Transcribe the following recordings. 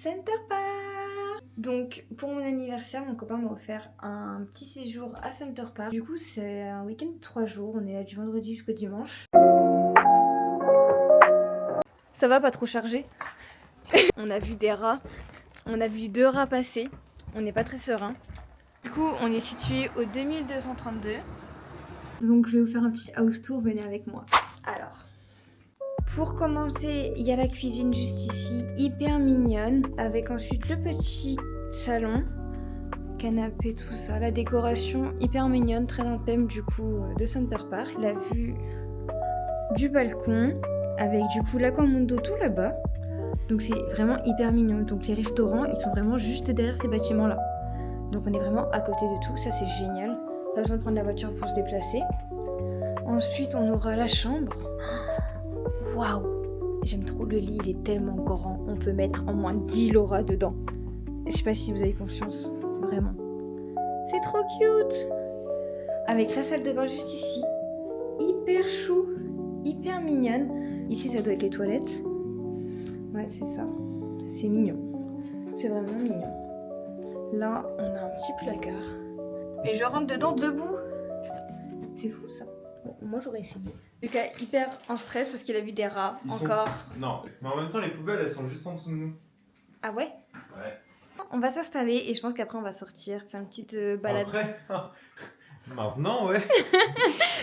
Center Park. Donc pour mon anniversaire, mon copain m'a offert un petit séjour à Center Park. Du coup c'est un week-end de 3 jours, on est là du vendredi jusqu'au dimanche. Ça va, pas trop chargé. On a vu des rats, on a vu 2 rats passer, on n'est pas très serein. Du coup on est situé au 2232. Donc je vais vous faire un petit house tour, venez avec moi. Alors, pour commencer, il y a la cuisine juste ici, hyper mignonne, avec ensuite le petit salon, canapé, tout ça. La décoration hyper mignonne, très dans le thème du coup de Center Park. La vue du balcon, avec du coup l'Aquamundo tout là-bas. Donc c'est vraiment hyper mignon. Donc les restaurants, ils sont vraiment juste derrière ces bâtiments-là. Donc on est vraiment à côté de tout, ça c'est génial. Pas besoin de prendre la voiture pour se déplacer. Ensuite, on aura la chambre. Waouh! J'aime trop le lit, il est tellement grand. On peut mettre en moins 10 Laura dedans. Je sais pas si vous avez confiance, vraiment. C'est trop cute! Avec la salle de bain juste ici. Hyper chou, hyper mignonne. Ici, ça doit être les toilettes. Ouais, c'est ça. C'est mignon. C'est vraiment mignon. Là, on a un petit placard. Et je rentre dedans debout. C'est fou ça. Bon, moi j'aurais essayé. Lucas hyper en stress parce qu'il a vu des rats encore. Non, mais en même temps les poubelles elles sont juste en dessous de nous. Ah ouais? Ouais. On va s'installer et je pense qu'après on va sortir, faire une petite balade. Après maintenant ouais.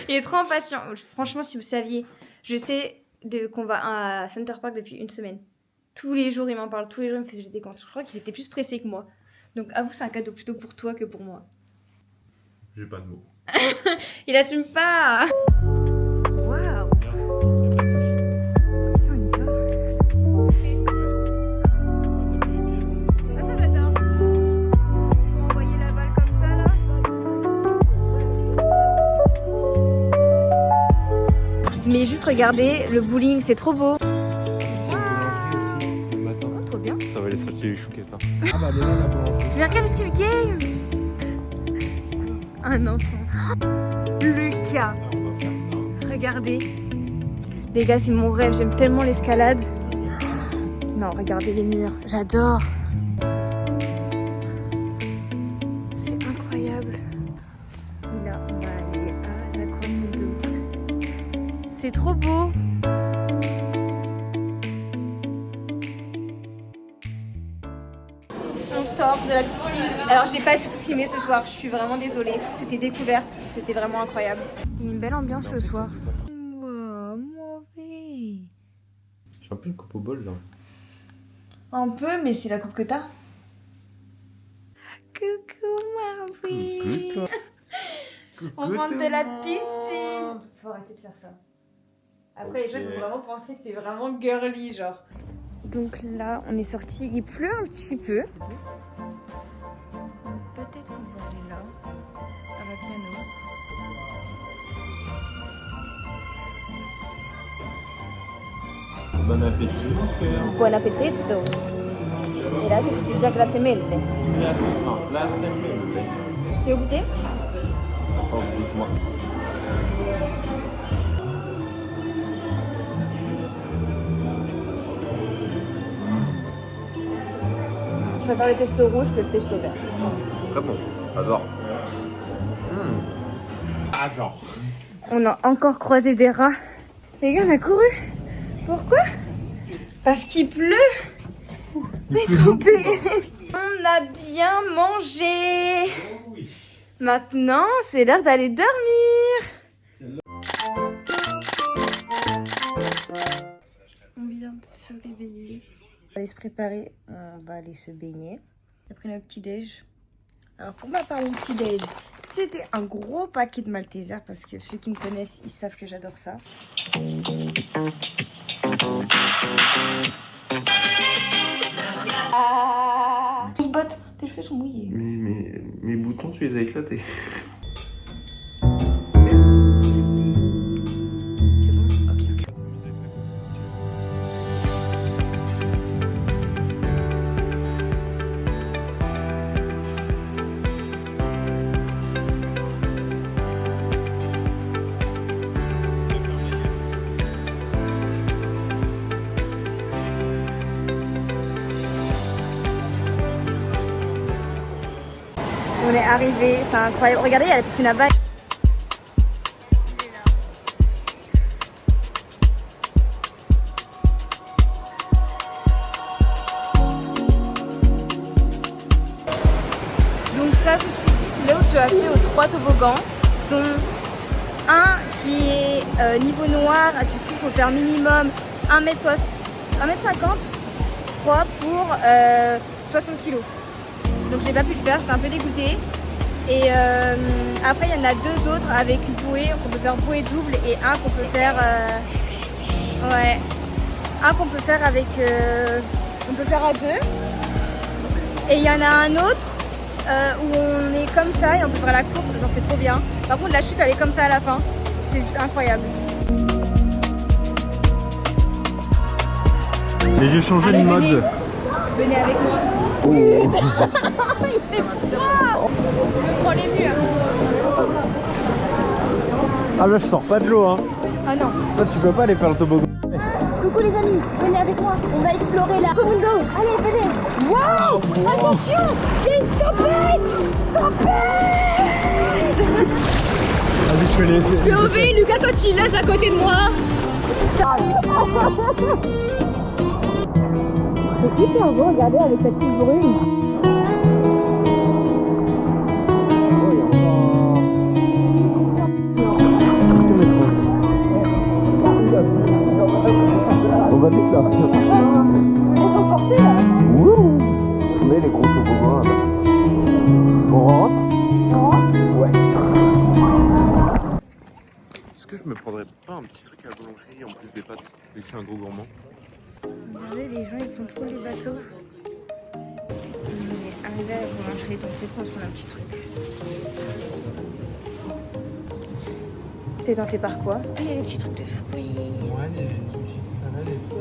Il est trop impatient. Franchement si vous saviez, je sais qu'on va à Center Park depuis une semaine. Tous les jours il m'en parle, tous les jours il me fait des comptes. Je crois qu'il était plus pressé que moi. Donc avoue c'est un cadeau plutôt pour toi que pour moi. J'ai pas de mots. Il assume pas. Waouh. Putain, on y va. Ah ça j'adore. Faut envoyer la balle comme ça là. Mais juste regardez, le bowling c'est trop beau. C'est une boulangerie aussi le matin. Oh, trop bien. Ça va aller sortir les chouquettes. Hein. Ah bah déjà la boulangerie. Mais regarde ce qu'il game. Un enfant. Lucas. Regardez. Les gars, c'est mon rêve. J'aime tellement l'escalade. Non, regardez les murs. J'adore. C'est incroyable. Et là, on va aller à l'Aquamundo. C'est trop beau. On sort de la piscine. Alors j'ai pas du tout filmé ce soir, je suis vraiment désolée. C'était découverte, c'était vraiment incroyable. Il y a une belle ambiance ce soir. Wow, mauvais. J'ai un peu une coupe au bol là. Un peu, mais c'est la coupe que t'as. Coucou mauvais. Coucou toi. On rentre de la piscine. Faut arrêter de faire ça. Après les gens vont vraiment penser que t'es vraiment girly genre. Donc là, on est sorti, il pleut un petit peu. Peut-être qu'on va aller là, à la piano. Bon appétit. Buon appetito. Et là, c'est déjà grazie mille. Non, là c'est mieux. Tu veux goûter? Oh, goûte-moi. Je préfère le pesto rouge que le pesto vert. Très bon, j'adore. Ah genre. On a encore croisé des rats. Les gars, on a couru. Pourquoi? Parce qu'il pleut. Mais trompé. On a bien mangé. Maintenant, c'est l'heure d'aller dormir. On vient de se réveiller. On va aller se préparer, on va aller se baigner. Après notre petit déj. Alors pour ma part, mon petit déj, c'était un gros paquet de Malteser parce que ceux qui me connaissent, ils savent que j'adore ça. On se botte, tes cheveux sont mouillés. Mais mes boutons, tu les as éclatés. C'est bon? Ok. On est arrivé, c'est incroyable. Regardez, il y a la piscine à vagues. Donc ça, juste ici, c'est là où tu as accès aux 3 toboggans. Dont un qui est niveau noir, du coup il faut faire minimum 1m50 je crois pour 60 kg. Donc j'ai pas pu le faire, j'étais un peu dégoûtée. Et après il y en a 2 autres avec une bouée, on peut faire bouée double et un qu'on peut faire un qu'on peut faire avec on peut faire à 2. Et il y en a un autre où on est comme ça et on peut faire la course, genre c'est trop bien. Par contre la chute elle est comme ça à la fin, c'est juste incroyable. Et j'ai changé de mode. Venez avec moi. Oh. Il fait froid. Je prends les murs. Ah là je sors pas de l'eau hein. Ah non. Toi tu peux pas aller faire le toboggan. Coucou les amis, venez avec moi, on va explorer la Comundo. Allez, venez. Waouh, attention, il y a une tempête. Vas-y je fais les... POV, Lucas quand il lâche à côté de moi. C'est hyper beau, regardez avec cette petite brume. On va vite là. Ils sont portés là. Wouh. On est les gros toboggans là-bas. On rentre? Ouais. Est-ce que je me prendrais pas un petit truc à la boulangerie en plus des pâtes? Et je suis un gros gourmand. Regardez, les gens ils contrôlent les bateaux. On est arrivé à la boulangerie, donc peut-être qu'on se prend un petit truc. T'es tenté par quoi? Il y a des petits trucs de fruits. Ouais, des petites salades et tout.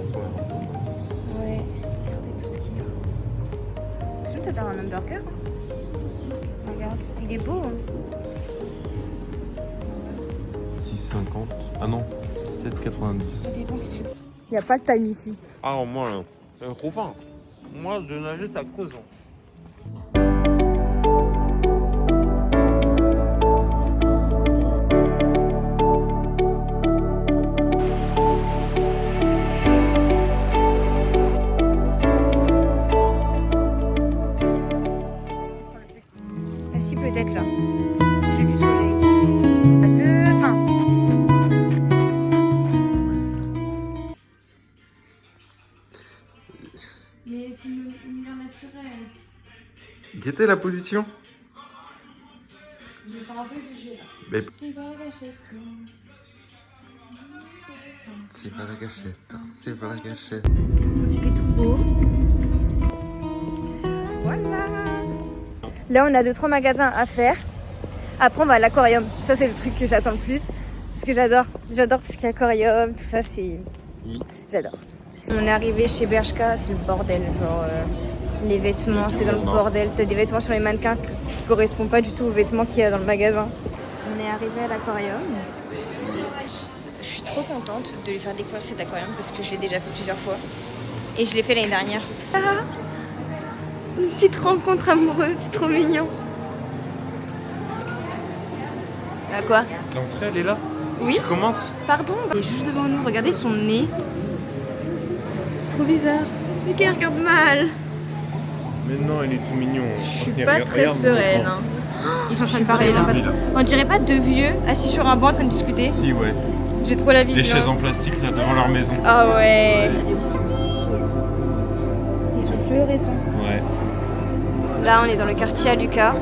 Ouais, regardez tout ce qu'il y a. Est-ce que t'as un hamburger? Regarde, il est beau. Hein. 6,50. Ah non, 7,90. Il n'y a pas le time ici. Ah, moi là, c'est trop fin. Moi, de nager, ça creuse. Si, peut-être là. J'ai du soleil. À 2, 1. Mais c'est une lumière naturelle. Guettez la position. Je me sens un peu jugée là. Mais... C'est pas la gâchette. C'est pas la gâchette. C'est pas la gâchette. C'est tout beau. Voilà. Là, on a 2-3 magasins à faire. Après, on va à l'aquarium. Ça, c'est le truc que j'attends le plus. Parce que j'adore. J'adore tout ce qui est aquarium, tout ça, c'est... J'adore. On est arrivé chez Bershka, c'est le bordel. Genre, les vêtements, c'est dans le bordel. T'as des vêtements sur les mannequins qui correspondent pas du tout aux vêtements qu'il y a dans le magasin. On est arrivé à l'aquarium. Je suis trop contente de lui faire découvrir cet aquarium parce que je l'ai déjà fait plusieurs fois. Et je l'ai fait l'année dernière. Ah, une petite rencontre amoureuse, c'est trop mignon. À quoi? L'entrée, elle est là? Oui. Tu commences? Pardon? Il est juste devant nous, regardez son nez. C'est trop bizarre. Mais il regarde mal. Mais non, il est tout mignon. Je suis pas très sereine. Hein. Ils sont en train de parler là. On dirait pas deux vieux assis sur un banc en train de discuter. Si, ouais. J'ai trop la vision. Des chaises en plastique là devant leur maison. Ah ouais. Ils sont fluorescents. Ouais. Là, on est dans le quartier à Lucas.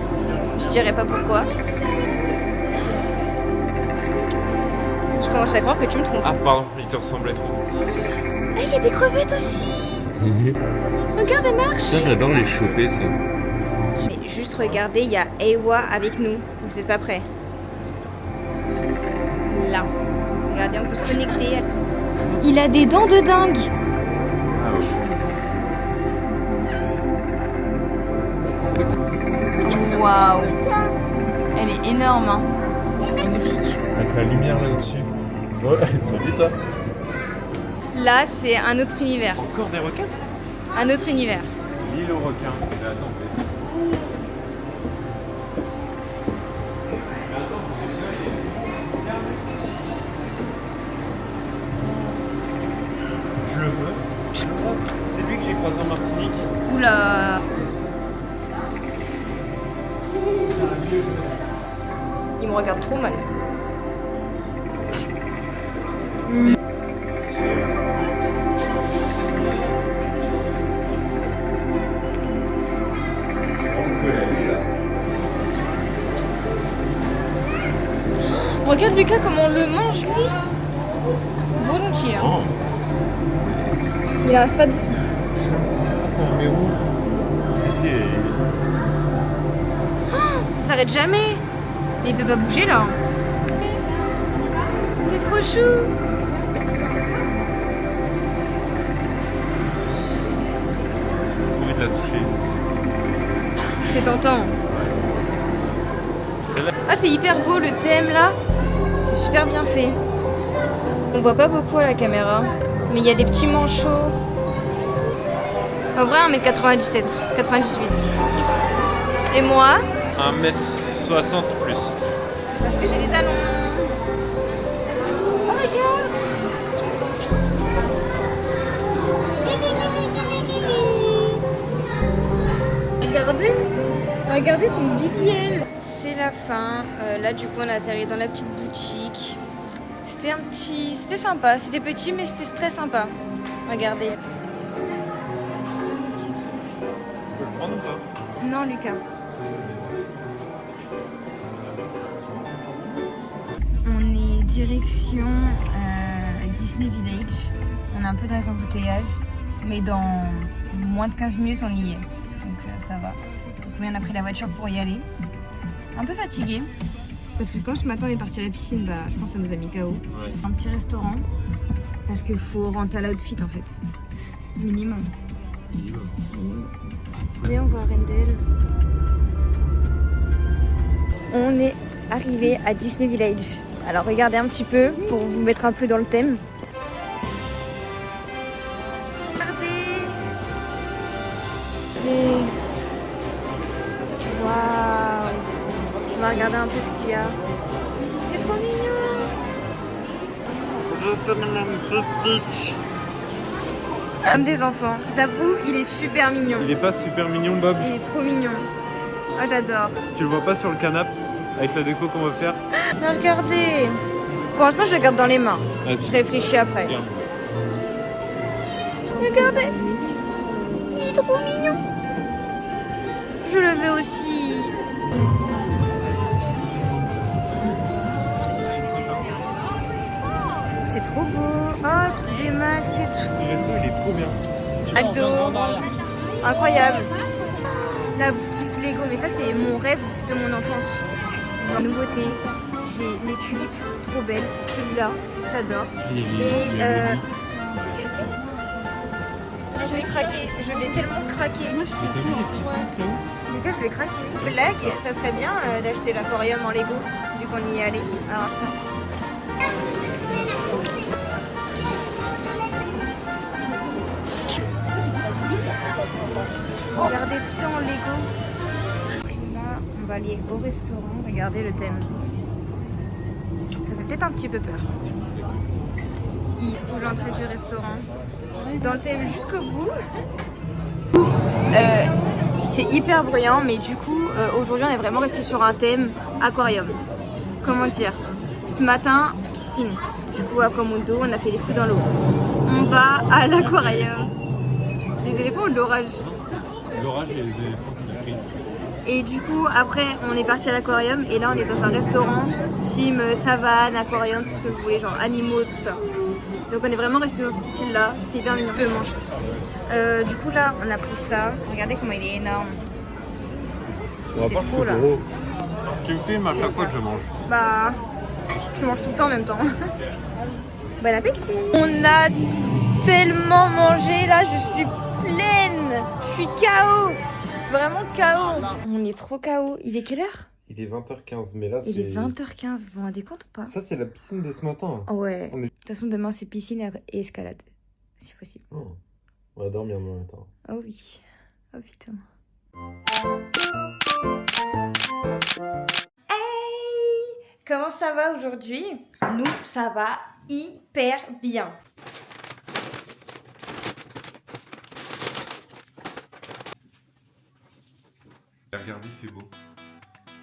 Je dirais pas pourquoi. Je commence à croire que tu me trompes. Ah, pardon, il te ressemblait trop. Ah, il y a des crevettes aussi. Regarde, elle marche. Ça, j'adore les choper, ça. Mais juste regardez, il y a Ewa avec nous. Vous êtes pas prêts? Là. Regardez, on peut se connecter. Il a des dents de dingue. Ah, ouais. Waouh. Elle est énorme. Hein. Magnifique. Avec la lumière là-dessus. Ouais, salut toi. Là, c'est un autre univers. Encore des requins? Un autre univers. L'île aux requins. Mais attends, Il me regarde trop mal. Regarde Lucas comment on le mange lui. Volontiers. Hein. Oh, Il a un strabisme. c'est un mérou. Si, Ça s'arrête jamais. Mais il peut pas bouger là. C'est trop chou. j'ai envie de la toucher. C'est tentant. Celle-là. Ah c'est hyper beau le thème là. C'est super bien fait. On voit pas beaucoup à la caméra. Mais il y a des petits manchots. En vrai 1m97, 98. Et moi 1m60 plus. parce que j'ai des talons. Oh regarde. Guili, guili, guili, guili. Regardez son BBL. C'est la fin. Là du coup on a atterri dans la petite boutique. C'était sympa. C'était petit mais c'était très sympa. Regardez. Tu peux le prendre ou pas? Non Lucas. On est direction Disney Village. On a un peu dans les embouteillages, mais dans moins de 15 minutes on y est. Donc ça va. Donc on a pris la voiture pour y aller. Un peu fatigué. Parce que quand ce matin on est parti à la piscine, bah, je pense que ça nous a mis KO. Ouais. Un petit restaurant. Parce qu'il faut rentrer à l'outfit en fait. Minimum. Et on va à Rendell. On est arrivé à Disney Village. Alors regardez un petit peu pour vous mettre un peu dans le thème. Regardez. Waouh. On va regarder un peu ce qu'il y a. C'est trop mignon. Comme des enfants. J'avoue, il est super mignon. Il est pas super mignon, Bob? Il est trop mignon. Ah, j'adore. Tu le vois pas sur le canapé avec la déco qu'on va faire? Mais regardez. Pour l'instant, je le garde dans les mains. Vas-y. Je réfléchis après. Regarde. Regardez. Il est trop mignon. Je le veux aussi. C'est trop beau. Oh, truc des max et tout. Ce resto, il est trop bien. Ado. Incroyable. La boutique Lego. Mais ça, c'est mon rêve de mon enfance. En nouveauté, j'ai les tulipes. Trop belles. Celui-là, j'adore. Et je l'ai craqué. Je l'ai tellement craqué. Mais t'as vu les petits trucs là-haut? Lucas, je vais craquer. Blague, ça serait bien d'acheter l'aquarium en Lego, vu qu'on y est allé à l'instant. Regardez, tout est en Lego. Là, on va aller au restaurant. Regardez le thème. Ça fait peut-être un petit peu peur. Il ouvre l'entrée du restaurant. Dans le thème jusqu'au bout. C'est hyper bruyant, mais du coup, aujourd'hui, on est vraiment resté sur un thème aquarium. Comment dire? Ce matin, piscine. Du coup, à Komodo, on a fait des fous dans l'eau. On va à l'aquarium. Les éléphants ont de l'orage. L'orage et les éléphants qui crient. Et du coup, après, on est parti à l'aquarium. Et là, on est dans un restaurant, team savane, aquarium, tout ce que vous voulez, genre animaux, tout ça. Donc, on est vraiment resté dans ce style-là. C'est bien mignon. On peut manger. Du coup, là, on a pris ça. Regardez comment il est énorme. C'est trop là. Gros. Tu me filmes à chaque fois que je mange. Bah, je mange tout le temps en même temps. Bon appétit. On a tellement mangé là, je suis pleine. Je suis KO. Vraiment KO. On est trop KO. Il est quelle heure? Il est 20h15, mais là c'est... Il est 20h15. Vous vous rendez compte ou pas? Ça c'est la piscine de ce matin. Ouais. On est- De toute façon, demain c'est piscine et escalade. Si possible. Oh. On va dormir demain matin. Oh oui. Oh putain. Hey! Comment ça va aujourd'hui? Nous, ça va hyper bien. Regardez, il fait beau.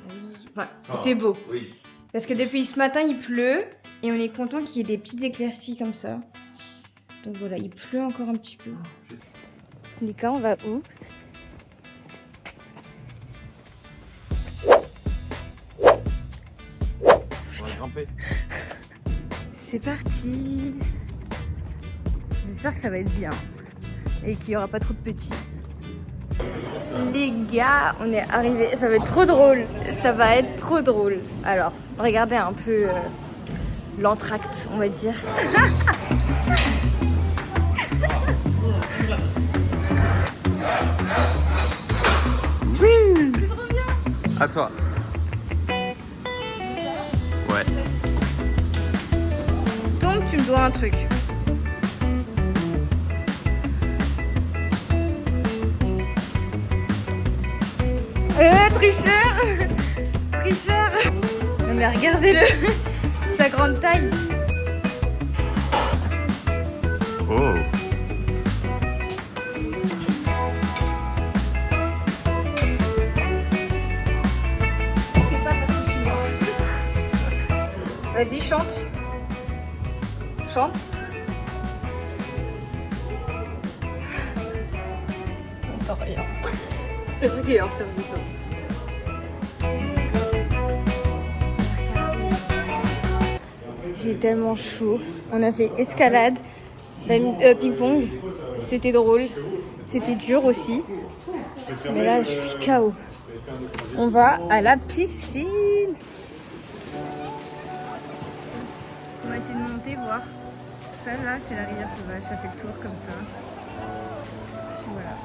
Oui. Enfin, il fait beau. Oui. Parce que depuis ce matin, il pleut. Et on est content qu'il y ait des petites éclaircies comme ça. Donc voilà, il pleut encore un petit peu. Lucas, on va où? On va grimper. C'est parti. J'espère que ça va être bien. Et qu'il n'y aura pas trop de petits. Les gars, on est arrivés. Ça va être trop drôle. Ça va être trop drôle. Alors, regardez un peu l'entracte, on va dire. À toi. Ouais. Donc, tu me dois un truc. Tricheur. Tricheur. Non mais regardez-le. Sa grande taille. Oh. C'est pas parce que je suis noire. Vas-y, chante. Chante. On entend rien. Le truc est hors service. J'ai tellement chaud. On a fait escalade, ping-pong. C'était drôle. C'était dur aussi. Mais là, je suis KO. On va à la piscine. On va essayer de monter, voir. Celle-là, c'est la rivière sauvage. Ça fait le tour comme ça. Puis voilà.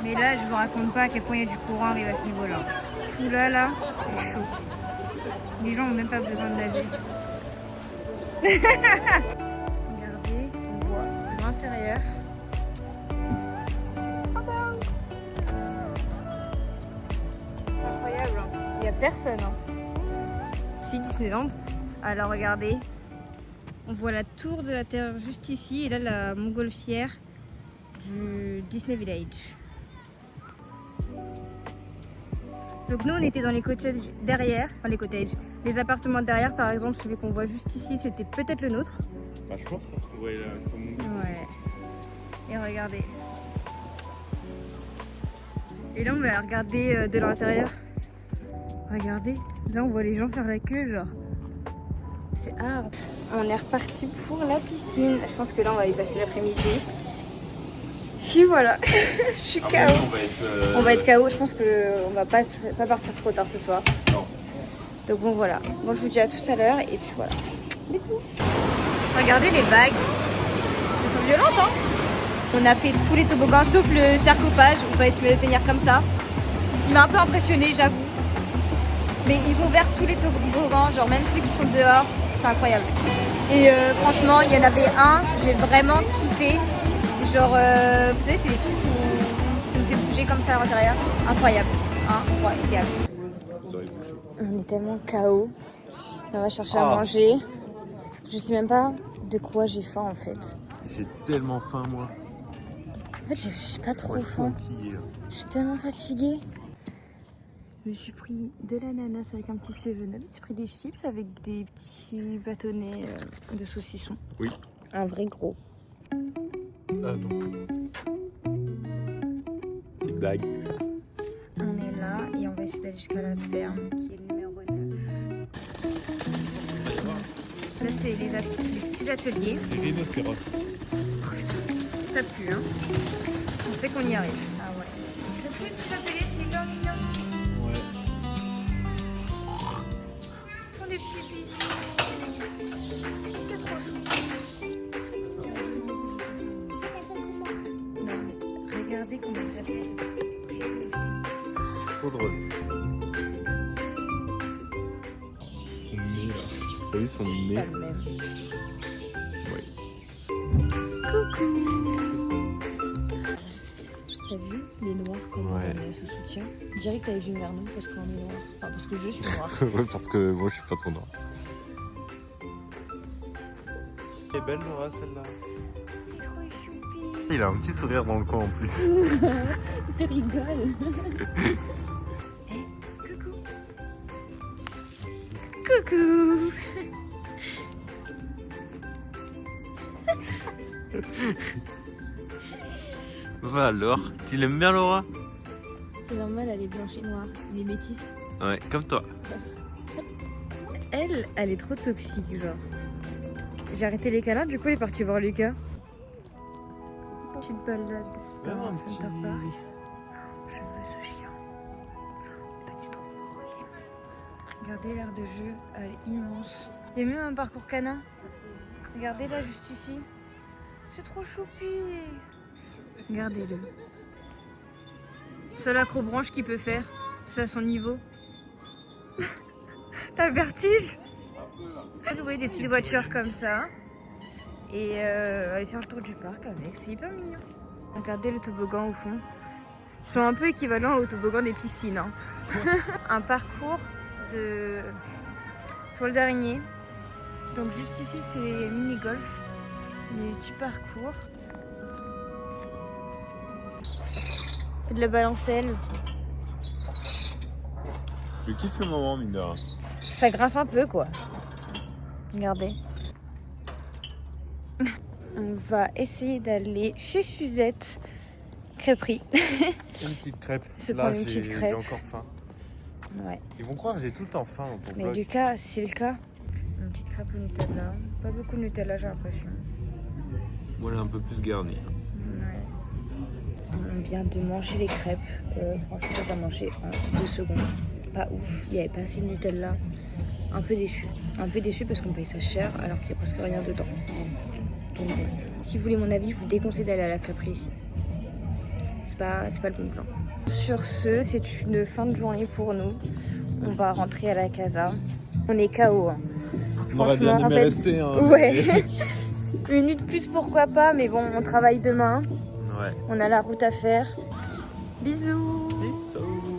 Mais là, je vous raconte pas à quel point il y a du courant arrive à ce niveau-là. Tout là, c'est chaud. Les gens n'ont même pas besoin de nager. Regardez, on voit l'intérieur. Incroyable, hein. Il n'y a personne. Hein. Si, Disneyland. Alors regardez, on voit la tour de la Terre juste ici et là la montgolfière du Disney Village. Donc nous on était dans les cottages derrière, enfin les cottages, les appartements derrière par exemple, celui qu'on voit juste ici c'était peut-être le nôtre. Bah je pense parce qu'on voyait là comme Ouais. Et regardez. Et là on va regarder de l'intérieur. Regardez, là on voit les gens faire la queue genre. C'est hard. On est reparti pour la piscine. Je pense que là on va y passer l'après-midi. Puis voilà, je suis KO. On va être KO, je pense qu'on va pas partir trop tard ce soir. Non. Donc bon voilà. Bon je vous dis à tout à l'heure et puis voilà. Bisous. Regardez les vagues. Elles sont violentes hein. On a fait tous les toboggans sauf le sarcophage. On va essayer de tenir comme ça. Il m'a un peu impressionné j'avoue. Mais ils ont ouvert tous les toboggans, genre même ceux qui sont dehors. C'est incroyable. Et franchement il y en avait un, j'ai vraiment kiffé. Genre, vous savez, c'est des trucs où ça me fait bouger comme ça à l'intérieur. Incroyable. Incroyable. On est tellement KO. On va chercher à manger. Je sais même pas de quoi j'ai faim en fait. J'ai tellement faim moi. En fait, j'ai pas trop faim. Je suis tellement fatiguée. Je me suis pris de l'ananas avec un petit 7-Up. J'ai pris des chips avec des petits bâtonnets de saucisson. Oui. Un vrai gros. Ah non. Petite blague. On est là et on va essayer d'aller jusqu'à la ferme qui est le numéro 9. Là c'est les petits ateliers. Les rhinocéros. Ça pue hein. On sait qu'on y arrive. Ah ouais. Le petit atelier c'est hyper mignon. Ouais. Ils font des petits bisous. C'est trop chou. Regardez comment ça fait. C'est trop drôle. Son nez là. T'as vu son nez? Pas le même. Oui. Coucou. T'as vu les noirs comment Ouais. se soutient? Je dirais que t'avais vu vers nous parce qu'on est noir. Enfin parce que je suis noire. Ouais, parce que moi je suis pas trop noir. C'est belle Laura celle-là. C'est trop choupi. Il a un petit sourire dans le coin en plus. Tu rigoles. Coucou. Coucou. Bah alors, tu l'aimes bien Laura? C'est normal, elle est blanche et noire. Elle est métisse. Ouais, comme toi. Elle est trop toxique, genre. J'ai arrêté les câlins, du coup, elle est partie voir Lucas. Petite balade dans Center Park. Je veux ce chien. Putain, il est trop beau. Regardez l'aire de jeu, elle est immense. Il y a même un parcours canin. Regardez là, juste ici. C'est trop choupi. Regardez-le. Seul acrobranche qu'il peut faire, c'est à son niveau. T'as le vertige? On va louer des petites voitures comme ça et aller faire le tour du parc avec, c'est hyper mignon. Regardez le toboggan au fond. Ils sont un peu équivalents au toboggan des piscines. Hein. Un parcours de toile d'araignée. Donc juste ici c'est les mini-golf, les petits parcours. De la balancelle. Je kiffe le moment, mine de rien. Ça grince un peu quoi. Regardez. On va essayer d'aller chez Suzette Crêperie. Une petite crêpe. Se Là, prendre une petite crêpe. j'ai encore faim. Ouais. Ils vont croire que j'ai tout le temps faim dans ton Mais vlog. Lucas, c'est le cas. Une petite crêpe au Nutella. Pas beaucoup de Nutella, j'ai l'impression. Moi, elle est un peu plus garnie. Ouais. On vient de manger les crêpes. Franchement, on les a mangées en 2 secondes. Pas ouf. Il n'y avait pas assez de Nutella. Un peu déçu. Un peu déçu parce qu'on paye ça cher alors qu'il n'y a presque rien dedans. Donc, si vous voulez mon avis, je vous déconseille d'aller à la crêperie ici. C'est pas le bon plan. Sur ce, c'est une fin de journée pour nous. On va rentrer à la casa. On est KO. Hein. On aurait bien aimé rester. Hein, ouais. Une nuit de plus, pourquoi pas, mais bon, on travaille demain. Ouais. On a la route à faire. Bisous. Bisous.